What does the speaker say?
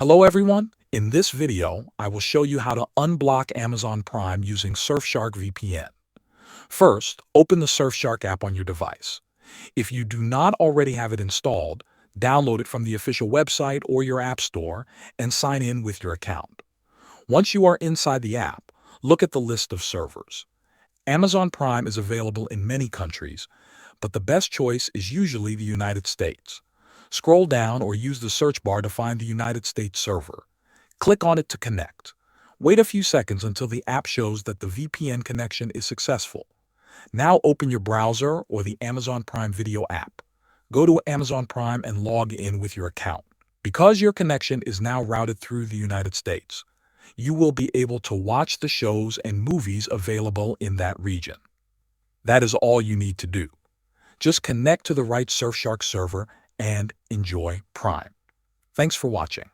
Hello everyone, in this video I will show you how to unblock Amazon Prime using Surfshark VPN. First, open the Surfshark app on your device. If you do not already have it installed, download it from the official website or your app store and sign in with your account. Once you are inside the app, look at the list of servers. Amazon Prime is available in many countries, but the best choice is usually the United States. Scroll down or use the search bar to find the United States server. Click on it to connect. Wait a few seconds until the app shows that the VPN connection is successful. Now open your browser or the Amazon Prime Video app. Go to Amazon Prime and log in with your account. Because your connection is now routed through the United States, you will be able to watch the shows and movies available in that region. That is all you need to do. Just connect to the right Surfshark server and enjoy Prime. Thanks for watching.